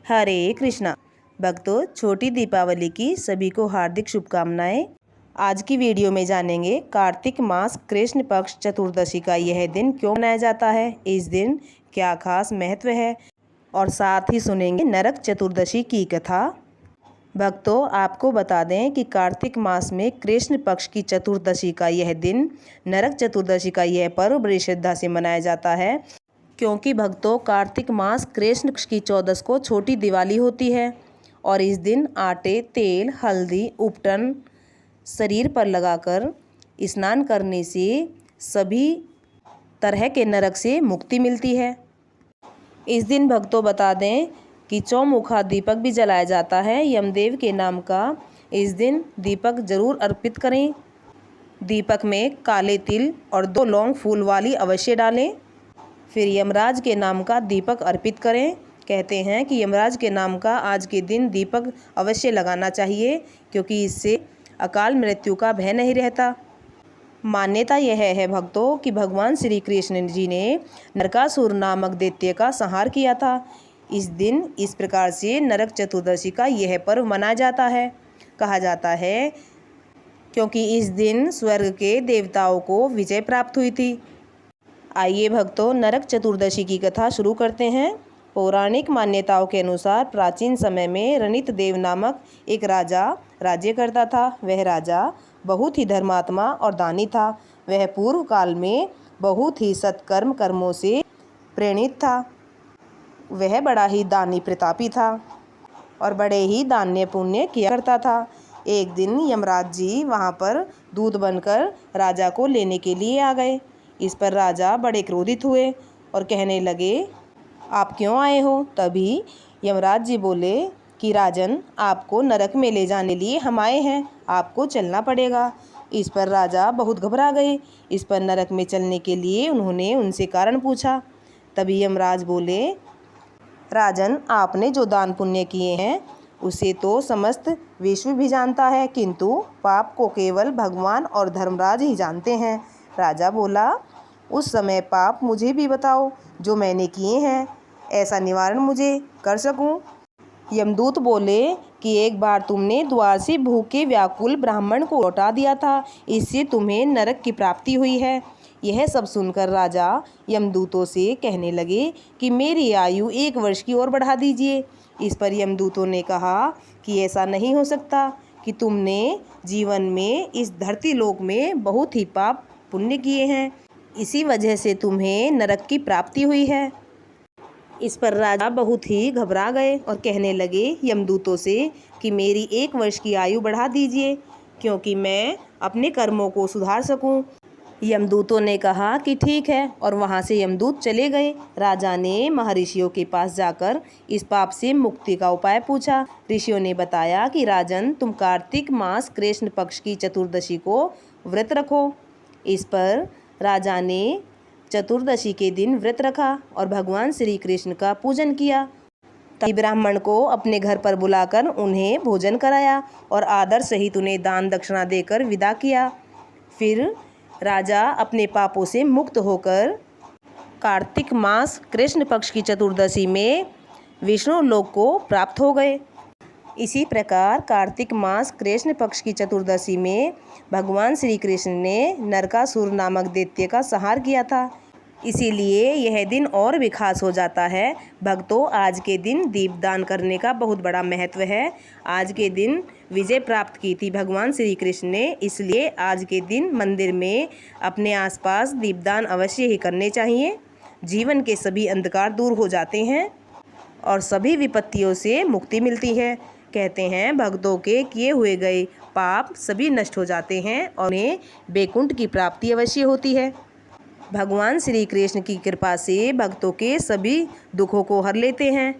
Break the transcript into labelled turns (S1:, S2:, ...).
S1: हरे कृष्णा। भक्तों, छोटी दीपावली की सभी को हार्दिक शुभकामनाएं। आज की वीडियो में जानेंगे कार्तिक मास कृष्ण पक्ष चतुर्दशी का यह दिन क्यों मनाया जाता है, इस दिन क्या खास महत्व है, और साथ ही सुनेंगे नरक चतुर्दशी की कथा। भक्तों, आपको बता दें कि कार्तिक मास में कृष्ण पक्ष की चतुर्दशी का यह दिन, नरक चतुर्दशी का यह पर्व बड़ी श्रद्धा से मनाया जाता है, क्योंकि भक्तों कार्तिक मास कृष्ण पक्ष की चौदस को छोटी दिवाली होती है और इस दिन आटे, तेल, हल्दी, उपटन शरीर पर लगाकर स्नान करने से सभी तरह के नरक से मुक्ति मिलती है। इस दिन भक्तों बता दें कि चौमुखा दीपक भी जलाया जाता है यमदेव के नाम का। इस दिन दीपक जरूर अर्पित करें। दीपक में काले तिल और 2 लौंग फूल वाली अवश्य डालें। फिर यमराज के नाम का दीपक अर्पित करें। कहते हैं कि यमराज के नाम का आज के दिन दीपक अवश्य लगाना चाहिए, क्योंकि इससे अकाल मृत्यु का भय नहीं रहता। मान्यता यह है भक्तों कि भगवान श्री कृष्ण जी ने नरकासुर नामक दैत्य का संहार किया था। इस दिन इस प्रकार से नरक चतुर्दशी का यह पर्व मनाया जाता है। कहा जाता है क्योंकि इस दिन स्वर्ग के देवताओं को विजय प्राप्त हुई थी। आइए भक्तों, नरक चतुर्दशी की कथा शुरू करते हैं। पौराणिक मान्यताओं के अनुसार प्राचीन समय में रनित देव नामक एक राजा राज्य करता था। वह राजा बहुत ही धर्मात्मा और दानी था। वह पूर्व काल में बहुत ही सत्कर्म कर्मों से प्रेरित था। वह बड़ा ही दानी प्रतापी था और बड़े ही दान्य पुण्य किया करता था। एक दिन यमराज जी वहाँ पर दूत बनकर राजा को लेने के लिए आ गए। इस पर राजा बड़े क्रोधित हुए और कहने लगे, आप क्यों आए हो? तभी यमराज जी बोले कि राजन, आपको नरक में ले जाने लिए हम आए हैं, आपको चलना पड़ेगा। इस पर राजा बहुत घबरा गए। इस पर नरक में चलने के लिए उन्होंने उनसे कारण पूछा। तभी यमराज बोले, राजन, आपने जो दान पुण्य किए हैं उसे तो समस्त विश्व भी जानता है, किंतु पाप को केवल भगवान और धर्मराज ही जानते हैं। राजा बोला, उस समय पाप मुझे भी बताओ जो मैंने किए हैं, ऐसा निवारण मुझे कर सकूं। यमदूत बोले कि एक बार तुमने द्वार से भूखे व्याकुल ब्राह्मण को लौटा दिया था, इससे तुम्हें नरक की प्राप्ति हुई है। यह सब सुनकर राजा यमदूतों से कहने लगे कि मेरी आयु 1 वर्ष की और बढ़ा दीजिए। इस पर यमदूतों ने कहा कि ऐसा नहीं हो सकता कि तुमने जीवन में इस धरती लोक में बहुत ही पाप पुण्य किए हैं, इसी वजह से तुम्हें नरक की प्राप्ति हुई है। इस पर राजा बहुत ही घबरा गए और कहने लगे यमदूतों से कि मेरी 1 वर्ष की आयु बढ़ा दीजिए, क्योंकि मैं अपने कर्मों को सुधार सकूं। यमदूतों ने कहा कि ठीक है, और वहां से यमदूत चले गए। राजा ने महर्षियों के पास जाकर इस पाप से मुक्ति का उपाय पूछा। ऋषियों ने बताया कि राजन, तुम कार्तिक मास कृष्ण पक्ष की चतुर्दशी को व्रत रखो। इस पर राजा ने चतुर्दशी के दिन व्रत रखा और भगवान श्री कृष्ण का पूजन किया। तभी ब्राह्मण को अपने घर पर बुलाकर उन्हें भोजन कराया और आदर सहित उन्हें दान दक्षिणा देकर विदा किया। फिर राजा अपने पापों से मुक्त होकर कार्तिक मास कृष्ण पक्ष की चतुर्दशी में विष्णु लोक को प्राप्त हो गए। इसी प्रकार कार्तिक मास कृष्ण पक्ष की चतुर्दशी में भगवान श्री कृष्ण ने नरकासुर नामक दैत्य का संहार किया था। इसीलिए यह दिन और भी खास हो जाता है। भक्तों, आज के दिन दीपदान करने का बहुत बड़ा महत्व है। आज के दिन विजय प्राप्त की थी भगवान श्री कृष्ण ने, इसलिए आज के दिन मंदिर में अपने आसपास दीपदान अवश्य ही करने चाहिए। जीवन के सभी अंधकार दूर हो जाते हैं और सभी विपत्तियों से मुक्ति मिलती है। कहते हैं भक्तों के किए हुए गए पाप सभी नष्ट हो जाते हैं और उन्हें वैकुंठ की प्राप्ति अवश्य होती है। भगवान श्री कृष्ण की कृपा से भक्तों के सभी दुखों को हर लेते हैं।